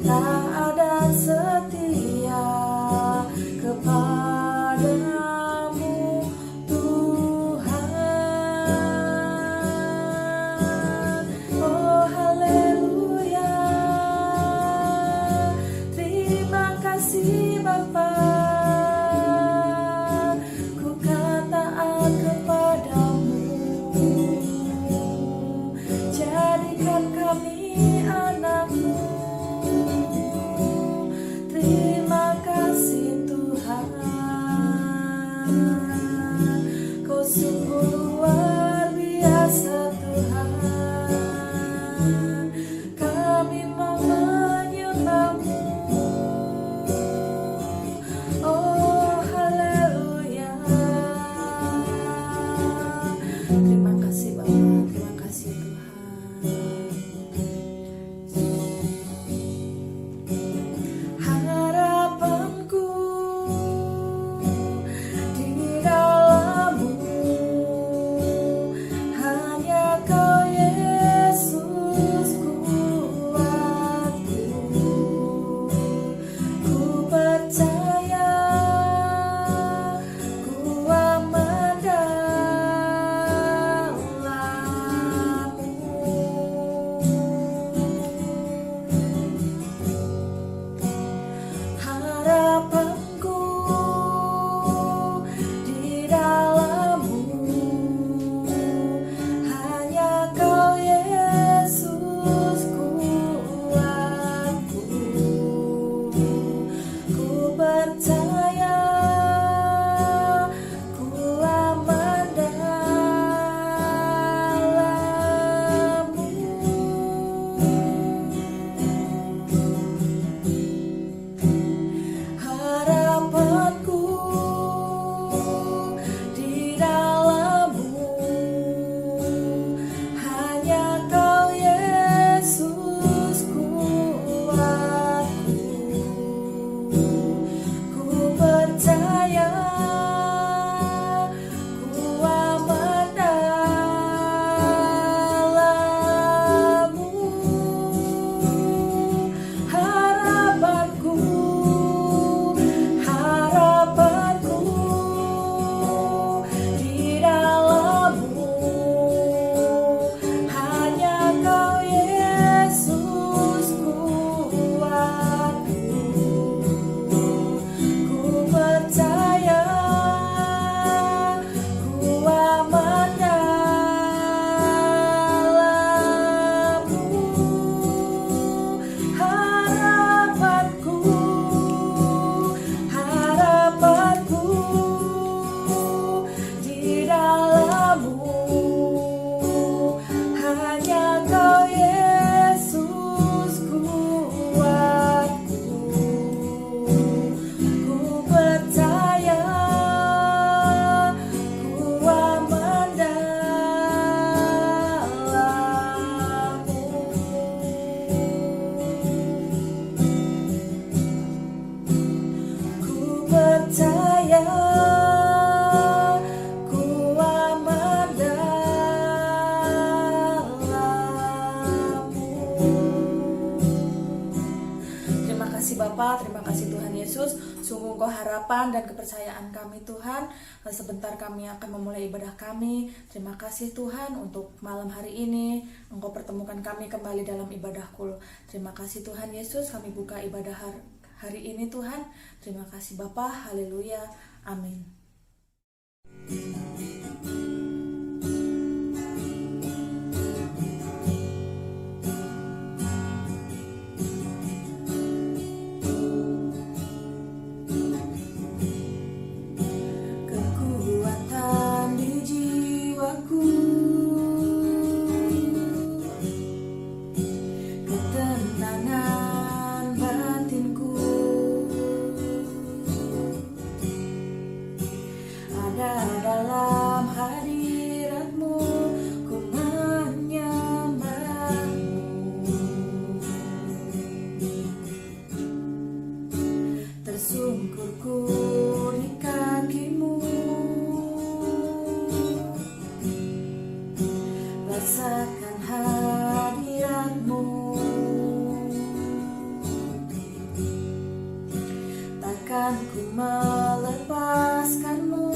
taat dan setia kepadamu Tuhan. Oh haleluya, terima kasih Bapa, ku kan taat kepadamu. Jadikan kami anakmu. Terima kasih Tuhan, kau sungguh luar biasa Tuhan. Kami mau menyembahmu. Oh haleluya, terima kasih Bapa, terima kasih Tuhan. Harapanku di dalam-Mu, hanya Kau Yesus kuatku. Ku percaya, ku aman dalam-Mu. Harapanku di dalam-Mu, hanya Kau Yesus kuatku. Ku percaya, ku aman dalam-Mu. Harapanku di dalam-Mu, hanya Kau Yesus kuatku. Ku percaya, ku aman dalam-Mu. Harapanku, harapanku di dalam-Mu, hanya Kau Yesus kuatku. Ku percaya, ku aman dalam-Mu. Harapanku, harapanku di dalam-Mu, hanya Kau Yesus kuatku. Ku percaya, ku aman dalam-Mu. Ku percaya, ku aman dalam-Mu. Terima kasih Bapa, terima kasih Tuhan Yesus. Sungguh Engkau harapan dan kepercayaan kami Tuhan. Sebentar kami akan memulai ibadah kami. Terima kasih Tuhan untuk malam hari ini Engkau pertemukan kami kembali dalam ibadah kul. Terima kasih Tuhan Yesus, kami buka ibadah hari ini Tuhan. Terima kasih Bapa, haleluya, amin. Kekuatan di jiwaku, ketenangan batinku, ada dalam Takkan ku melepaskanmu,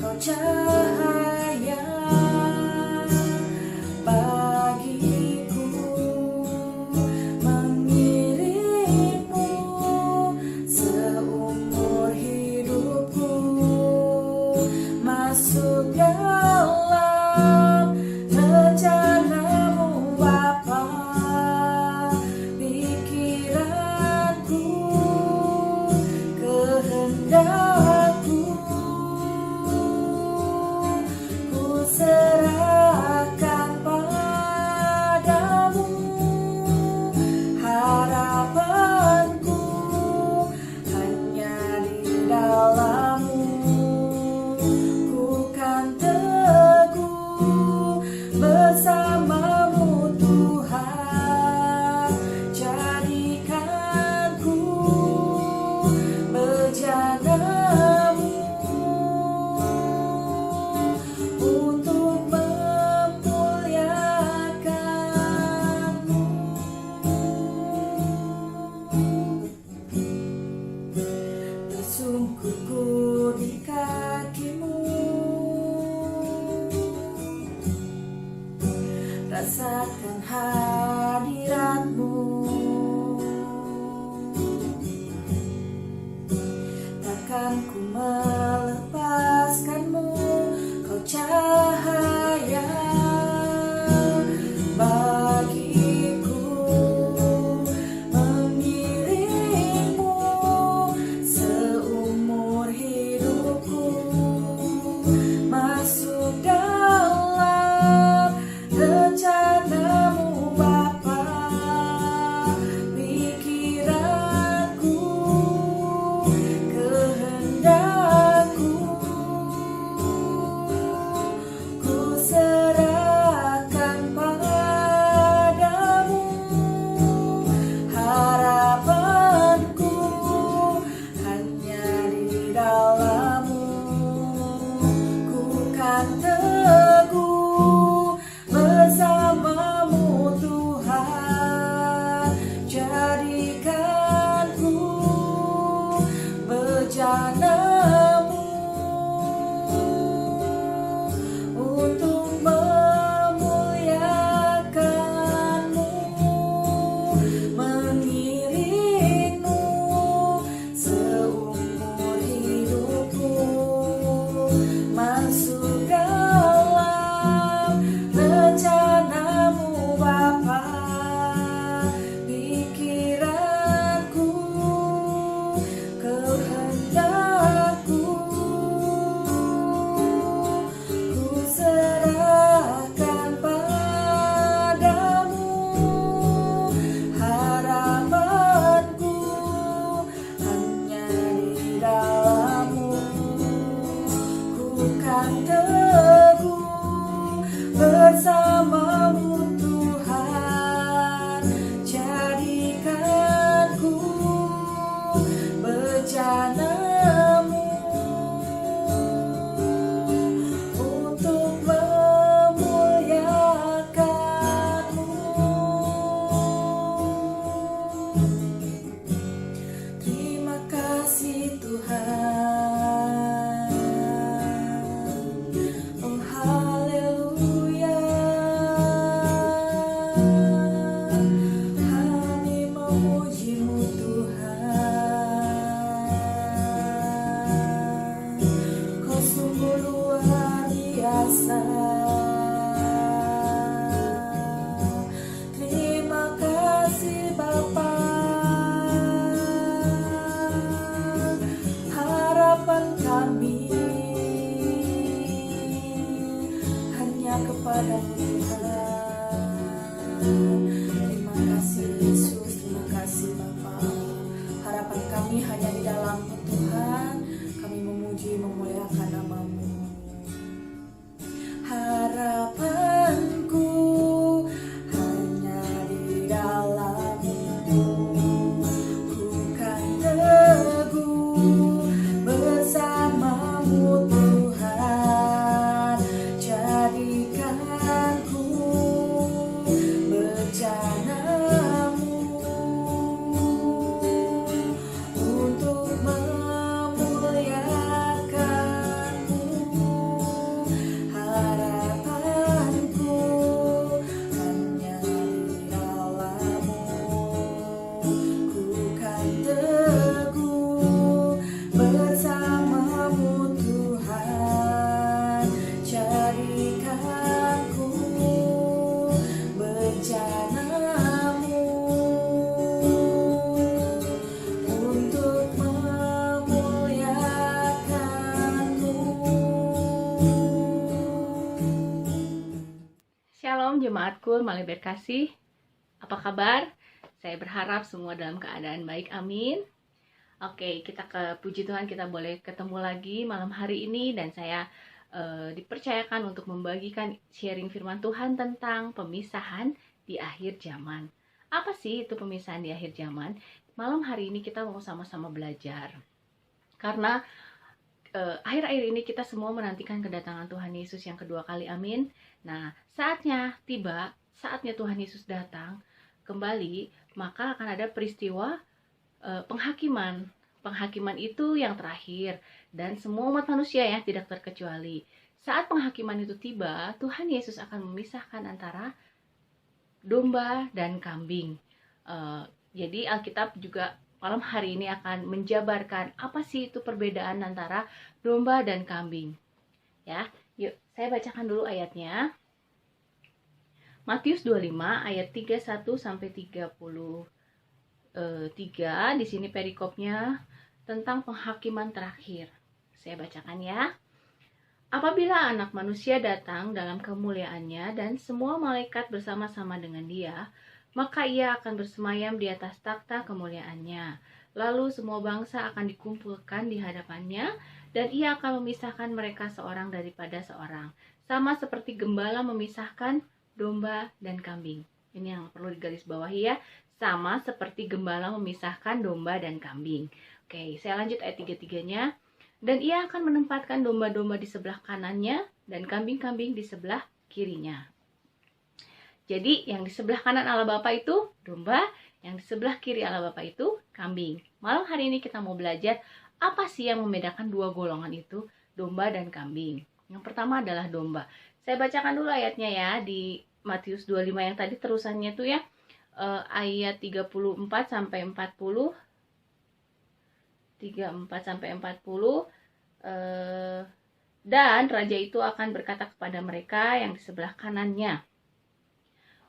kau cahaya bagiku, mengiringmu seumur hidupku, masuk dalam rencanamu Bapa, pikiranku, kehendakku, ku serahkan padamu, harapanku hanya di dalam-Mu. Ku kan teguh bersama-Mu Tuhan, jadikan ku bejana-Mu untuk memuliakan-Mu. Tersungkurku di kaki-Mu, rasakan hadirat-Mu. Takkan ku melepaskanmu, kau cahaya bagiku, mengiringmu seumur hidupku, masuk dalam rencana-Mu Bapa, pikiranku, kehendakku, ku serahkan padamu, harapanku hanya di dalam-Mu. Ku kan teguh bersama-Mu Tuhan, jadikan ku bejana-Mu untuk memuliakan-Mu, mengiringmu seumur hidupku, masuk dalam rencana-Mu Bapa, pikiranku, kehendakku, ku serahkan padamu, harapanku hanya di dalam-Mu. Ku kan teguh bersama-Mu Tuhan, jadikan ku bejana-Mu untuk memuliakan-Mu. Terima kasih Tuhan, oh haleluya, kami memuji-Mu Tuhan, Kau sungguh luar biasa. Terima kasih Bapa, harapan kami hanya kepada-Mu Tuhan. Terima kasih Yesus, terima kasih Malaikat Malaikat kasih, apa kabar? Saya berharap semua dalam keadaan baik, amin. Oke, kita ke puji Tuhan, kita boleh ketemu lagi malam hari ini. Dan saya dipercayakan untuk membagikan sharing firman Tuhan tentang pemisahan di akhir zaman. Apa sih itu pemisahan di akhir zaman? Malam hari ini kita mau sama-sama belajar. Karena akhir-akhir ini kita semua menantikan kedatangan Tuhan Yesus yang kedua kali, amin. Nah, saatnya tiba, saatnya Tuhan Yesus datang kembali, maka akan ada peristiwa penghakiman. Penghakiman itu yang terakhir, dan semua umat manusia yang tidak terkecuali. Saat penghakiman itu tiba, Tuhan Yesus akan memisahkan antara domba dan kambing. Jadi Alkitab juga malam hari ini akan menjabarkan apa sih itu perbedaan antara domba dan kambing. Ya, yuk saya bacakan dulu ayatnya. Matius 25 ayat 31 sampai 33. Di sini perikopnya tentang penghakiman terakhir. Saya bacakan ya. Apabila Anak Manusia datang dalam kemuliaannya dan semua malaikat bersama-sama dengan Dia, maka Ia akan bersemayam di atas takhta kemuliaannya. Lalu semua bangsa akan dikumpulkan di hadapannya, dan Ia akan memisahkan mereka seorang daripada seorang, sama seperti gembala memisahkan domba dan kambing. Ini yang perlu digarisbawahi ya, sama seperti gembala memisahkan domba dan kambing. Oke, saya lanjut ayat 33-nya. Dan Ia akan menempatkan domba-domba di sebelah kanannya dan kambing-kambing di sebelah kirinya. Jadi yang di sebelah kanan Allah Bapa itu domba, yang di sebelah kiri Allah Bapa itu kambing. Malam hari ini kita mau belajar apa sih yang membedakan dua golongan itu, domba dan kambing. Yang pertama adalah domba. Saya bacakan dulu ayatnya ya, di Matius 25 yang tadi terusannya tuh ya, ayat 34 sampai 40. 34 sampai 40. Dan raja itu akan berkata kepada mereka yang di sebelah kanannya,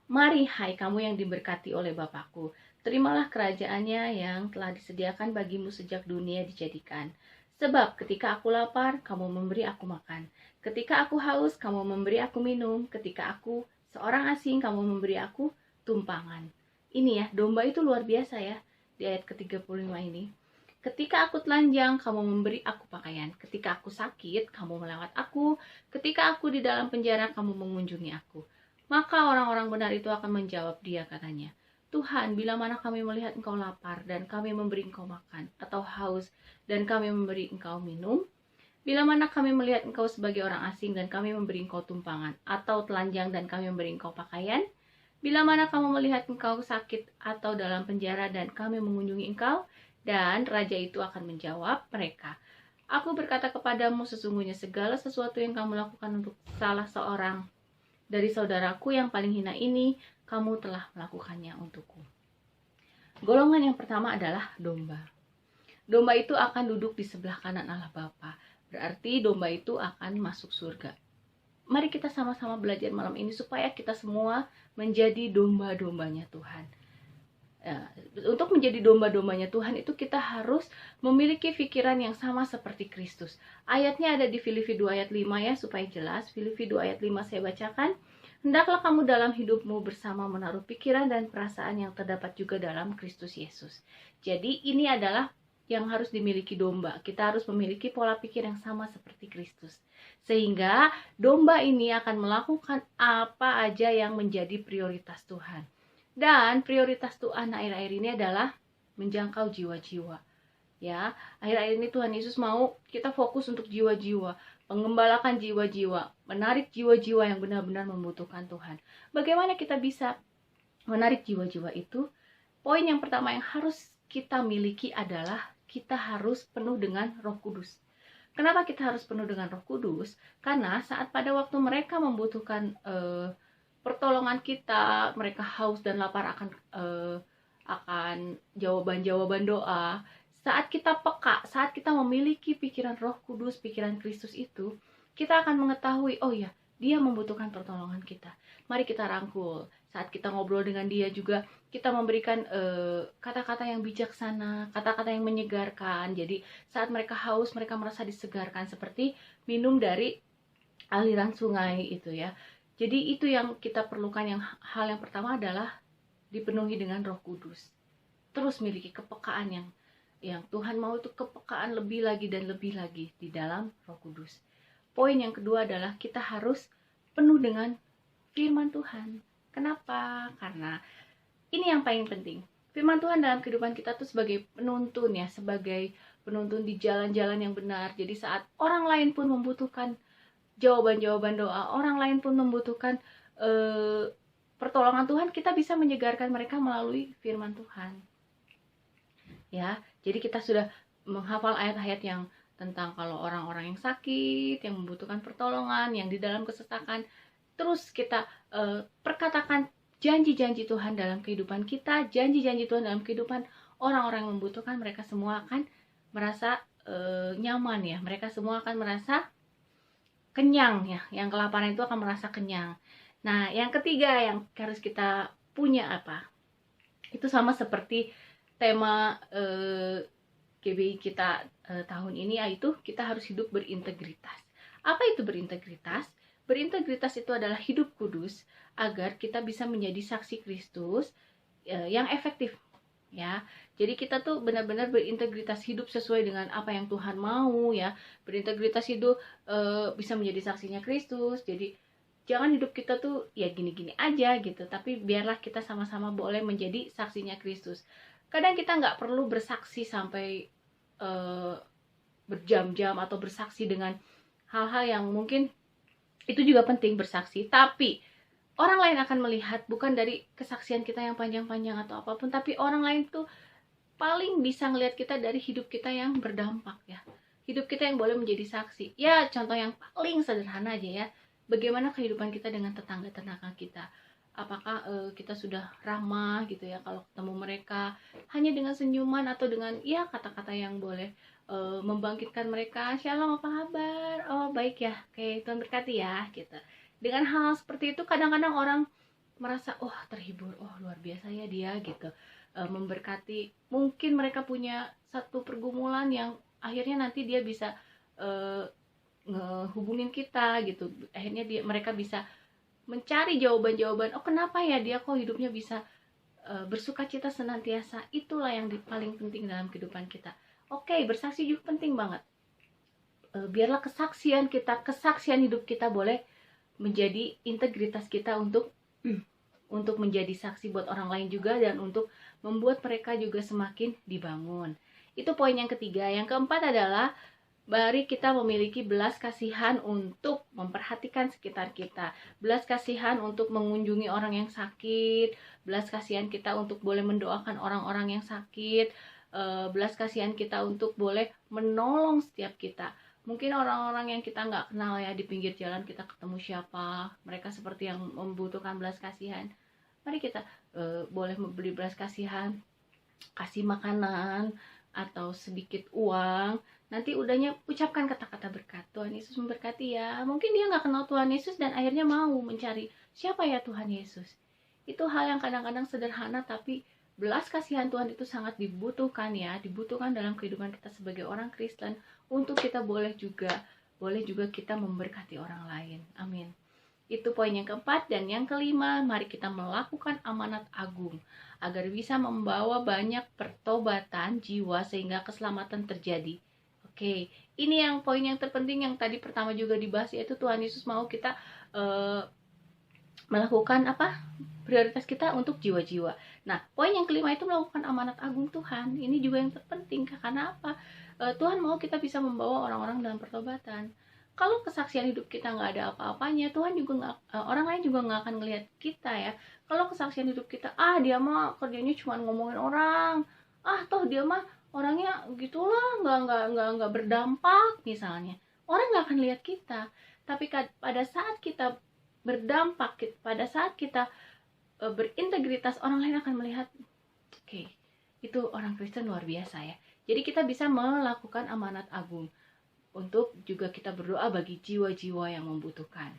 "Mari hai kamu yang diberkati oleh Bapakku, terimalah kerajaannya yang telah disediakan bagimu sejak dunia dijadikan. Sebab ketika aku lapar, kamu memberi aku makan. Ketika aku haus, kamu memberi aku minum. Ketika aku seorang asing, kamu memberi aku tumpangan." Ini ya, domba itu luar biasa ya, di ayat ke-35 ini. Ketika aku telanjang, kamu memberi aku pakaian. Ketika aku sakit, kamu melawat aku. Ketika aku di dalam penjara, kamu mengunjungi aku. Maka orang-orang benar itu akan menjawab dia, katanya, "Tuhan, bila mana kami melihat engkau lapar, dan kami memberi engkau makan, atau haus, dan kami memberi engkau minum? Bila mana kami melihat engkau sebagai orang asing, dan kami memberi engkau tumpangan, atau telanjang, dan kami memberi engkau pakaian? Bila mana kamu melihat engkau sakit, atau dalam penjara, dan kami mengunjungi engkau?" Dan raja itu akan menjawab mereka, "Aku berkata kepadamu, sesungguhnya segala sesuatu yang kamu lakukan untuk salah seorang dari saudaraku yang paling hina ini, kamu telah melakukannya untukku." Golongan yang pertama adalah domba. Domba itu akan duduk di sebelah kanan Allah Bapa. Berarti domba itu akan masuk surga. Mari kita sama-sama belajar malam ini supaya kita semua menjadi domba-dombanya Tuhan. Untuk menjadi domba-dombanya Tuhan itu kita harus memiliki pikiran yang sama seperti Kristus. Ayatnya ada di Filipi 2 ayat 5 ya, supaya jelas. Filipi 2 ayat 5 saya bacakan. "Hendaklah kamu dalam hidupmu bersama menaruh pikiran dan perasaan yang terdapat juga dalam Kristus Yesus." Jadi ini adalah yang harus dimiliki domba. Kita harus memiliki pola pikir yang sama seperti Kristus. Sehingga domba ini akan melakukan apa aja yang menjadi prioritas Tuhan. Dan prioritas Tuhan akhir-akhir ini adalah menjangkau jiwa-jiwa. Ya, akhir-akhir ini Tuhan Yesus mau kita fokus untuk jiwa-jiwa, mengembalakan jiwa-jiwa, menarik jiwa-jiwa yang benar-benar membutuhkan Tuhan. Bagaimana kita bisa menarik jiwa-jiwa itu? Poin yang pertama yang harus kita miliki adalah kita harus penuh dengan Roh Kudus. Kenapa kita harus penuh dengan Roh Kudus? Karena saat pada waktu mereka membutuhkan pertolongan kita, mereka haus dan lapar akan jawaban-jawaban doa. Saat kita peka, saat kita memiliki pikiran Roh Kudus, pikiran Kristus itu, kita akan mengetahui, oh ya, dia membutuhkan pertolongan kita. Mari kita rangkul. Saat kita ngobrol dengan dia juga, kita memberikan kata-kata yang bijaksana, kata-kata yang menyegarkan. Jadi saat mereka haus, mereka merasa disegarkan seperti minum dari aliran sungai itu ya. Jadi itu yang kita perlukan, hal yang pertama adalah dipenuhi dengan Roh Kudus. Terus miliki kepekaan yang Tuhan mau, itu kepekaan lebih lagi dan lebih lagi di dalam Roh Kudus. Poin yang kedua adalah kita harus penuh dengan firman Tuhan. Kenapa? Karena ini yang paling penting. Firman Tuhan dalam kehidupan kita tuh sebagai penuntun ya, sebagai penuntun di jalan-jalan yang benar. Jadi saat orang lain pun membutuhkan jawaban-jawaban doa, orang lain pun membutuhkan pertolongan Tuhan, kita bisa menyegarkan mereka melalui firman Tuhan. Ya, jadi kita sudah menghafal ayat-ayat yang tentang kalau orang-orang yang sakit, yang membutuhkan pertolongan, yang di dalam kesesakan, terus kita perkatakan janji-janji Tuhan dalam kehidupan kita, janji-janji Tuhan dalam kehidupan orang-orang yang membutuhkan, mereka semua akan merasa nyaman ya, mereka semua akan merasa kenyang ya, yang kelaparan itu akan merasa kenyang. Nah, yang ketiga yang harus kita punya apa? Itu sama seperti tema GBI kita tahun ini, yaitu kita harus hidup berintegritas. Apa itu berintegritas? Berintegritas itu adalah hidup kudus agar kita bisa menjadi saksi Kristus yang efektif ya. Jadi kita tuh benar-benar berintegritas, hidup sesuai dengan apa yang Tuhan mau ya. Berintegritas hidup bisa menjadi saksinya Kristus. Jadi jangan hidup kita tuh ya gini-gini aja gitu, tapi biarlah kita sama-sama boleh menjadi saksinya Kristus. Kadang kita nggak perlu bersaksi sampai berjam-jam atau bersaksi dengan hal-hal yang mungkin itu juga penting bersaksi, tapi orang lain akan melihat bukan dari kesaksian kita yang panjang-panjang atau apapun, tapi orang lain tuh paling bisa ngelihat kita dari hidup kita yang berdampak ya. Hidup kita yang boleh menjadi saksi. Ya, contoh yang paling sederhana aja ya. Bagaimana kehidupan kita dengan tetangga-tetangga kita. Apakah kita sudah ramah gitu ya kalau ketemu mereka, hanya dengan senyuman atau dengan ya kata-kata yang boleh membangkitkan mereka. Shalom, apa kabar? Oh, baik ya. Oke, Tuhan berkati ya gitu. Dengan hal seperti itu kadang-kadang orang merasa oh terhibur, oh luar biasa ya dia gitu, memberkati. Mungkin mereka punya satu pergumulan yang akhirnya nanti dia bisa ngehubungin kita gitu. Akhirnya mereka bisa mencari jawaban-jawaban, oh kenapa ya dia kok hidupnya bisa bersukacita senantiasa. Itulah yang paling penting dalam kehidupan kita. Oke, bersaksi juga penting banget. Biarlah kesaksian hidup kita boleh menjadi integritas kita untuk menjadi saksi buat orang lain juga, dan untuk membuat mereka juga semakin dibangun. Itu poin yang ketiga. Yang keempat adalah mari kita memiliki belas kasihan untuk memperhatikan sekitar kita. Belas kasihan untuk mengunjungi orang yang sakit. Belas kasihan kita untuk boleh mendoakan orang-orang yang sakit. Belas kasihan kita untuk boleh menolong setiap kita. Mungkin orang-orang yang kita nggak kenal ya, di pinggir jalan kita ketemu siapa, mereka seperti yang membutuhkan belas kasihan. Mari kita boleh memberi belas kasihan, kasih makanan atau sedikit uang. Nanti udahnya ucapkan kata-kata berkat. Tuhan Yesus memberkati ya. Mungkin dia nggak kenal Tuhan Yesus dan akhirnya mau mencari siapa ya Tuhan Yesus. Itu hal yang kadang-kadang sederhana, tapi belas kasihan Tuhan itu sangat dibutuhkan ya, dibutuhkan dalam kehidupan kita sebagai orang Kristen, untuk kita boleh juga kita memberkati orang lain. Amin. Itu poin yang keempat. Dan yang kelima, mari kita melakukan amanat agung agar bisa membawa banyak pertobatan jiwa sehingga keselamatan terjadi. Oke, ini yang poin yang terpenting yang tadi pertama juga dibahas, yaitu Tuhan Yesus mau kita melakukan apa? Prioritas kita untuk jiwa-jiwa. Nah, poin yang kelima itu melakukan amanat agung Tuhan. Ini juga yang terpenting. Karena apa? Tuhan mau kita bisa membawa orang-orang dalam pertobatan. Kalau kesaksian hidup kita nggak ada apa-apanya, Tuhan juga nggak, orang lain juga nggak akan ngelihat kita ya. Kalau kesaksian hidup kita, dia mah kerjanya cuma ngomongin orang, toh dia mah orangnya gitulah, nggak berdampak misalnya. Orang nggak akan lihat kita. Tapi pada saat kita berdampak, pada saat kita berintegritas, orang lain akan melihat, oke, itu orang Kristen luar biasa ya. Jadi kita bisa melakukan amanat agung untuk juga kita berdoa bagi jiwa-jiwa yang membutuhkan.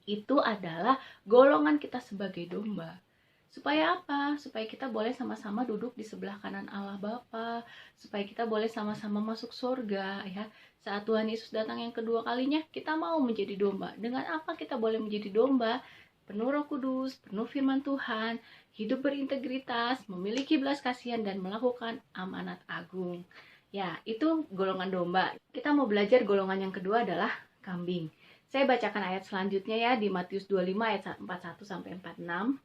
Itu adalah golongan kita sebagai domba. Supaya apa? Supaya kita boleh sama-sama duduk di sebelah kanan Allah Bapa, supaya kita boleh sama-sama masuk surga ya. Saat Tuhan Yesus datang yang kedua kalinya, kita mau menjadi domba. Dengan apa kita boleh menjadi domba? Penuh Roh Kudus, penuh firman Tuhan, hidup berintegritas, memiliki belas kasihan dan melakukan amanat agung. Ya, itu golongan domba. Kita mau belajar golongan yang kedua adalah kambing. Saya bacakan ayat selanjutnya ya di Matius 25 ayat 41 sampai 46.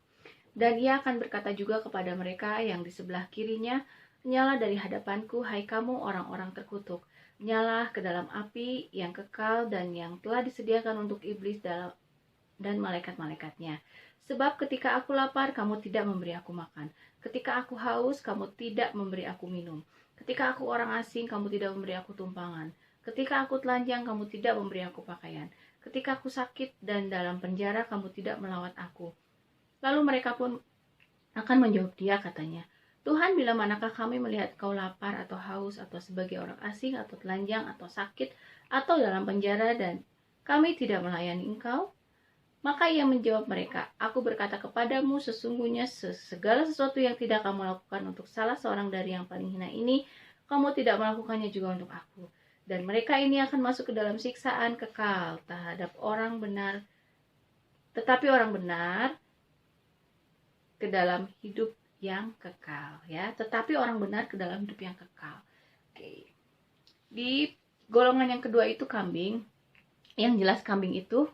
Dan ia akan berkata juga kepada mereka yang di sebelah kirinya, "Nyala dari hadapanku, hai kamu orang-orang terkutuk. Nyala ke dalam api yang kekal dan yang telah disediakan untuk iblis dan malaikat-malaikatnya. Sebab ketika aku lapar, kamu tidak memberi aku makan. Ketika aku haus, kamu tidak memberi aku minum. Ketika aku orang asing, kamu tidak memberi aku tumpangan. Ketika aku telanjang, kamu tidak memberi aku pakaian. Ketika aku sakit dan dalam penjara, kamu tidak melawat aku." Lalu mereka pun akan menjawab dia, katanya, "Tuhan, bila manakah kami melihat kau lapar atau haus atau sebagai orang asing atau telanjang atau sakit atau dalam penjara dan kami tidak melayani engkau?" Maka ia menjawab mereka, "Aku berkata kepadamu, sesungguhnya segala sesuatu yang tidak kamu lakukan untuk salah seorang dari yang paling hina ini, kamu tidak melakukannya juga untuk aku. Dan mereka ini akan masuk ke dalam siksaan kekal terhadap orang benar, tetapi orang benar ke dalam hidup yang kekal ya, tetapi orang benar ke dalam hidup yang kekal." Oke. Di golongan yang kedua itu kambing. Yang jelas kambing itu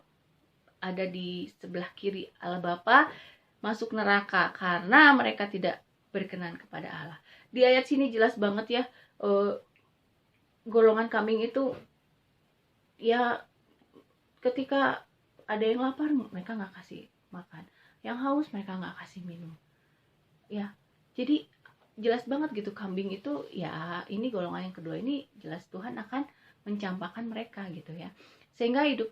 ada di sebelah kiri Allah Bapa, masuk neraka karena mereka tidak berkenan kepada Allah. Di ayat sini jelas banget ya, golongan kambing itu ya, ketika ada yang lapar mereka nggak kasih makan, yang haus mereka nggak kasih minum ya. Jadi jelas banget gitu, kambing itu ya, ini golongan yang kedua ini jelas Tuhan akan mencampakkan mereka gitu ya, sehingga hidup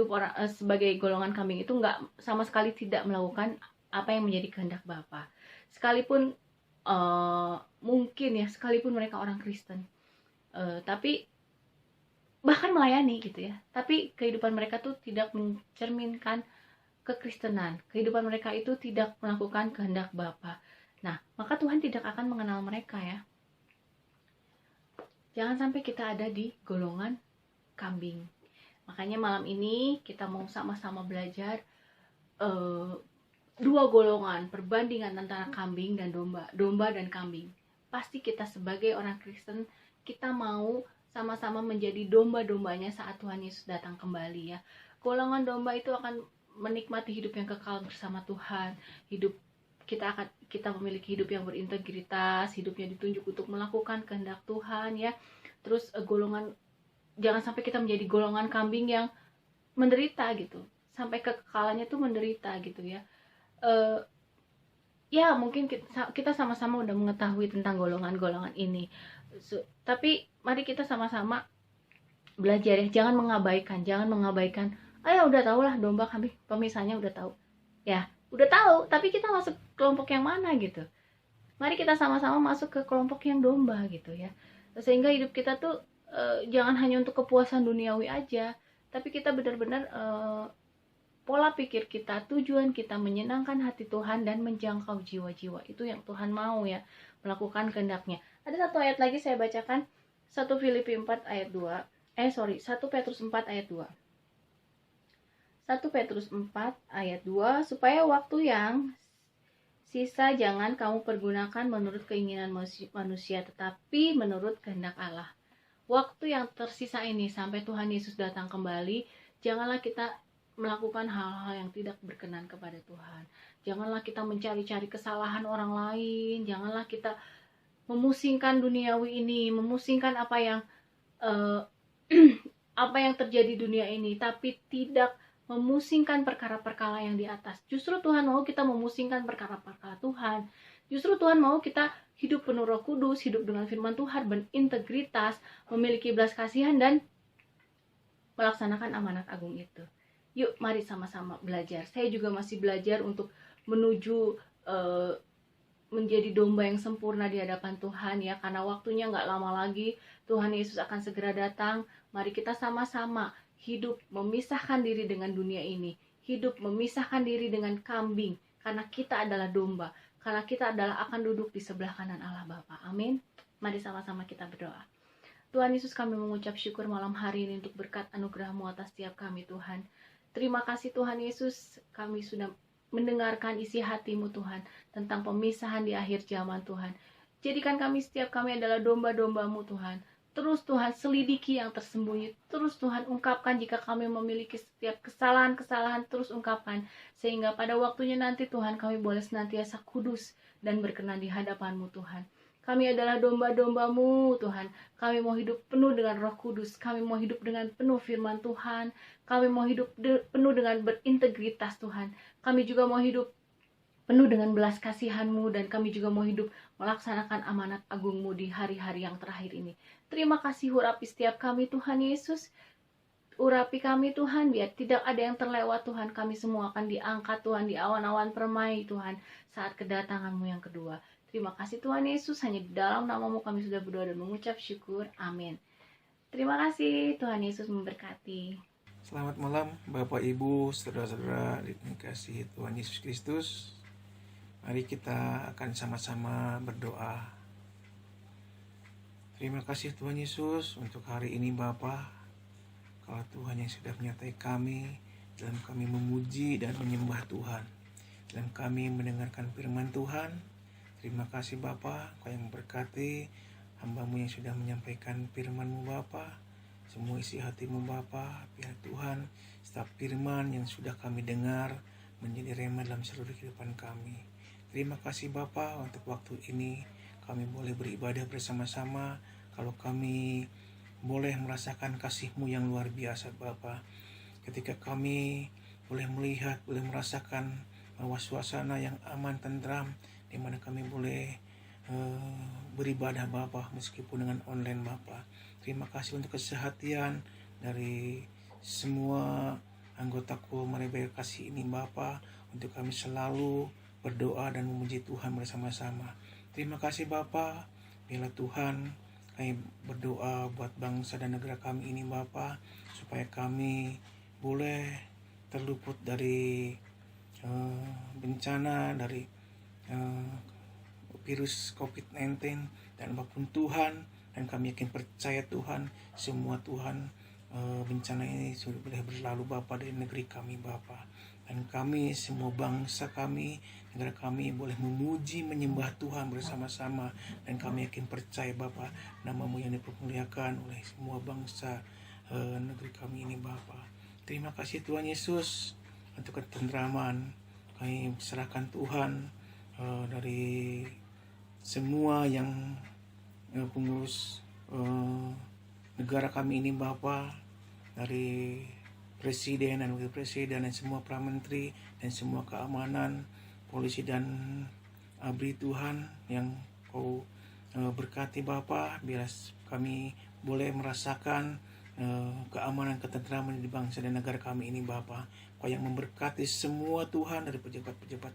orang sebagai golongan kambing itu nggak, sama sekali tidak melakukan apa yang menjadi kehendak Bapa. Sekalipun mungkin ya, sekalipun mereka orang Kristen, tapi bahkan melayani gitu ya, tapi kehidupan mereka tuh tidak mencerminkan kekristenan. Kehidupan mereka itu tidak melakukan kehendak Bapa. Nah, maka Tuhan tidak akan mengenal mereka ya. Jangan sampai kita ada di golongan kambing. Makanya malam ini kita mau sama-sama belajar dua golongan, perbandingan antara kambing dan domba dan kambing. Pasti kita sebagai orang Kristen, kita mau sama-sama menjadi domba-dombanya saat Tuhan Yesus datang kembali ya. Golongan domba itu akan menikmati hidup yang kekal bersama Tuhan. Kita memiliki hidup yang berintegritas, hidupnya ditunjuk untuk melakukan kehendak Tuhan ya. Terus jangan sampai kita menjadi golongan kambing yang menderita gitu, sampai kekekalannya tuh menderita gitu ya. Ya mungkin kita sama-sama udah mengetahui tentang golongan-golongan ini, tapi mari kita sama-sama belajar ya, jangan mengabaikan. Ya udah tau lah domba kambing, pemisahnya udah tahu ya, udah tahu, tapi kita masuk kelompok yang mana gitu. Mari kita sama-sama masuk ke kelompok yang domba gitu ya, sehingga hidup kita tuh jangan hanya untuk kepuasan duniawi aja, tapi kita benar-benar pola pikir kita, tujuan kita menyenangkan hati Tuhan dan menjangkau jiwa-jiwa. Itu yang Tuhan mau ya, melakukan kehendaknya. Ada satu ayat lagi saya bacakan, 1 Petrus 4 ayat 2. 1 Petrus 4 ayat 2, supaya waktu yang sisa jangan kamu pergunakan menurut keinginan manusia, tetapi menurut kehendak Allah. Waktu yang tersisa ini sampai Tuhan Yesus datang kembali, janganlah kita melakukan hal-hal yang tidak berkenan kepada Tuhan. Janganlah kita mencari-cari kesalahan orang lain, janganlah kita memusingkan duniawi ini, memusingkan apa yang terjadi dunia ini, tapi tidak memusingkan perkara-perkara yang di atas. Justru Tuhan mau kita memusingkan perkara-perkara Tuhan. Justru Tuhan mau kita hidup penuh Roh Kudus, hidup dengan firman Tuhan, berintegritas, memiliki belas kasihan, dan melaksanakan amanat agung itu. Yuk, mari sama-sama belajar. Saya juga masih belajar untuk menuju menjadi domba yang sempurna di hadapan Tuhan ya, karena waktunya nggak lama lagi Tuhan Yesus akan segera datang. Mari kita sama-sama hidup memisahkan diri dengan dunia ini, hidup memisahkan diri dengan kambing, karena kita adalah domba, karena kita adalah akan duduk di sebelah kanan Allah Bapa. Amin. Mari sama-sama kita berdoa. Tuhan Yesus, kami mengucap syukur malam hari ini untuk berkat anugerah-Mu atas setiap kami Tuhan. Terima kasih Tuhan Yesus, kami sudah mendengarkan isi hati-Mu Tuhan tentang pemisahan di akhir zaman Tuhan. Jadikan setiap kami adalah domba-domba-Mu Tuhan. Terus Tuhan selidiki yang tersembunyi. Terus Tuhan ungkapkan jika kami memiliki setiap kesalahan-kesalahan, terus ungkapkan. Sehingga pada waktunya nanti Tuhan kami boleh senantiasa kudus dan berkenan di hadapan-Mu Tuhan. Kami adalah domba-domba-Mu Tuhan. Kami mau hidup penuh dengan Roh Kudus. Kami mau hidup dengan penuh firman Tuhan. Kami mau hidup penuh dengan berintegritas Tuhan. Kami juga mau hidup penuh dengan belas kasihan-Mu, dan kami juga mau hidup melaksanakan amanat agung-Mu di hari-hari yang terakhir ini. Terima kasih, urapi setiap kami Tuhan Yesus. Urapi kami Tuhan, biar tidak ada yang terlewat Tuhan. Kami semua akan diangkat Tuhan di awan-awan permai Tuhan saat kedatangan-Mu yang kedua. Terima kasih Tuhan Yesus, hanya di dalam nama-Mu kami sudah berdoa dan mengucap syukur. Amin. Terima kasih, Tuhan Yesus memberkati. Selamat malam Bapak Ibu, saudara-saudara dikasihi Tuhan Yesus Kristus. Mari kita akan sama-sama berdoa. Terima kasih Tuhan Yesus untuk hari ini Bapa. Kalau Tuhan yang sudah menyertai kami dalam kami memuji dan menyembah Tuhan, dalam kami mendengarkan firman Tuhan. Terima kasih Bapa, Kau yang memberkati hamba-Mu yang sudah menyampaikan firman-Mu Bapa. Semua isi hati-Mu Bapa, biar Tuhan setiap firman yang sudah kami dengar menjadi rema dalam seluruh kehidupan kami. Terima kasih Bapa untuk waktu ini kami boleh beribadah bersama-sama. Kalau kami boleh merasakan kasih-Mu yang luar biasa Bapa. Ketika kami boleh melihat, boleh merasakan bahwa suasana yang aman, tentram, di mana kami boleh beribadah Bapa meskipun dengan online Bapa. Terima kasih untuk kesehatan dari semua anggota Mari Berkasih ini Bapa, untuk kami selalu berdoa dan memuji Tuhan bersama-sama. Terima kasih Bapa, bila Tuhan kami berdoa buat bangsa dan negara kami ini Bapa, supaya kami boleh terluput dari bencana, dari virus COVID-19 dan apapun Tuhan. Dan kami yakin percaya Tuhan, semua Tuhan bencana ini sudah boleh berlalu Bapa dari negeri kami Bapa. Dan kami, semua bangsa kami, negara kami boleh memuji, menyembah Tuhan bersama-sama. Dan kami yakin percaya Bapa, nama-Mu yang dipermuliakan oleh semua bangsa negeri kami ini Bapa. Terima kasih Tuhan Yesus untuk ketentraman. Kami serahkan Tuhan dari semua yang pengurus negara kami ini Bapa, dari Presiden dan Wakil Presiden dan semua Pramenteri dan semua keamanan, polisi dan ABRI Tuhan yang Kau berkati Bapa, biar kami boleh merasakan keamanan, ketentraman di bangsa dan negara kami ini Bapa. Kau yang memberkati semua Tuhan dari pejabat-pejabat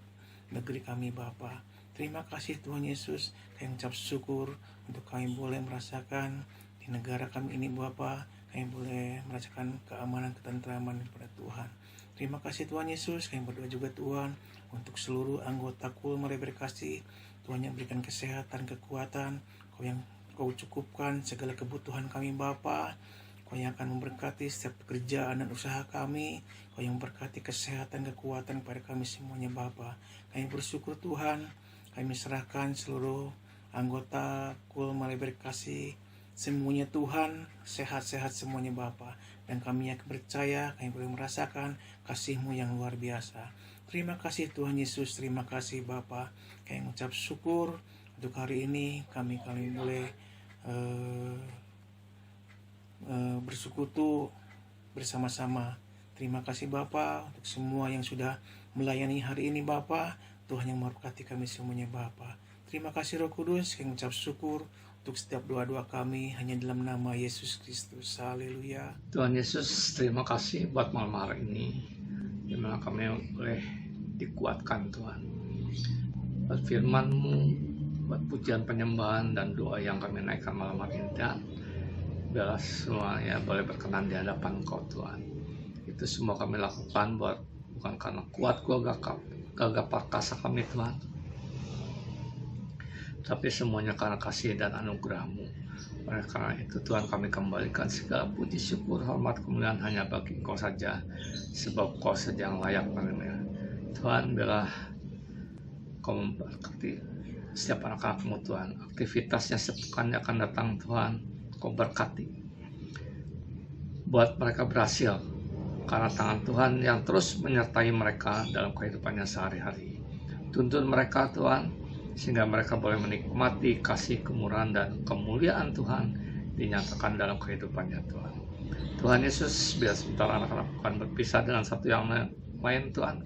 negeri kami Bapa. Terima kasih Tuhan Yesus, kami ucap syukur untuk kami boleh merasakan di negara kami ini Bapa, kami boleh merasakan keamanan, ketentraman daripada Tuhan. Terima kasih Tuhan Yesus, kami berdoa juga Tuhan untuk seluruh anggota Mari Berkasih. Tuhan yang berikan kesehatan, kekuatan, Kau yang Kau cukupkan segala kebutuhan kami Bapa. Kau yang akan memberkati setiap pekerjaan dan usaha kami. Kau yang memberkati kesehatan, kekuatan kepada kami semuanya Bapa. Kami bersyukur Tuhan, kami serahkan seluruh anggota Mari Berkasih semuanya Tuhan, sehat-sehat semuanya Bapa. Dan kami yang percaya, kami boleh merasakan kasih-Mu yang luar biasa. Terima kasih Tuhan Yesus, terima kasih Bapa. Kami mengucap syukur untuk hari ini, kami boleh bersekutu bersama-sama. Terima kasih Bapa untuk semua yang sudah melayani hari ini Bapa. Tuhan yang memberkati kami semuanya Bapa. Terima kasih Roh Kudus, kami mengucap syukur untuk setiap doa-doa kami hanya dalam nama Yesus Kristus. Haleluya. Tuhan Yesus, terima kasih buat malam hari ini, di mana kami boleh dikuatkan Tuhan. Buat firman-Mu, buat pujian penyembahan dan doa yang kami naikkan malam hari ini. Dan biarlah semuanya boleh berkenan di hadapan Kau Tuhan. Itu semua kami lakukan bukan karena kuat gagap, gagah perkasa kami Tuhan, tapi semuanya karena kasih dan anugerah-Mu. Oleh karena itu Tuhan, kami kembalikan segala puji, syukur, hormat, kemuliaan hanya bagi Engkau saja, sebab Engkau saja yang layak menerima. Tuhan, biarlah Kau memberkati setiap anak-anak-Mu Tuhan, aktivitasnya sepekan akan datang Tuhan, Kau berkati, buat mereka berhasil, karena tangan Tuhan yang terus menyertai mereka dalam kehidupannya sehari-hari. Tuntun mereka Tuhan, sehingga mereka boleh menikmati kasih, kemurahan, dan kemuliaan Tuhan dinyatakan dalam kehidupannya Tuhan. Tuhan Yesus, biar sebentar anak-anak akan berpisah dengan satu yang lain Tuhan,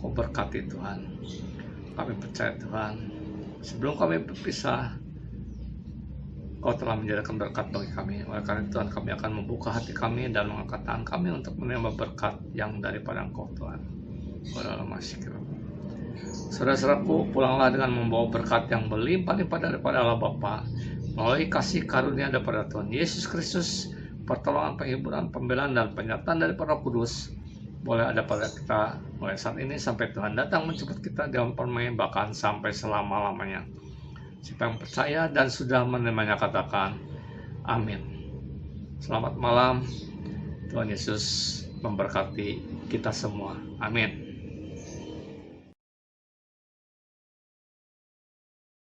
Kau berkati Tuhan. Kami percaya Tuhan, sebelum kami berpisah, Kau telah menjadikan berkat bagi kami. Oleh karena itu Tuhan, kami akan membuka hati kami dan mengangkat tangan kami untuk menerima berkat yang daripada Engkau Tuhan. Saudara-saudaraku, pulanglah dengan membawa berkat yang berlimpah-limpah daripada Allah Bapa, melalui kasih karunia daripada Tuhan Yesus Kristus, pertolongan, penghiburan, pembelaan, dan penyertaan daripada Roh Kudus boleh ada pada kita mulai saat ini sampai Tuhan datang menjemput kita dalam permainan, bahkan sampai selama-lamanya. Siapa yang percaya dan sudah menerimanya katakan amin. Selamat malam, Tuhan Yesus memberkati kita semua. Amin.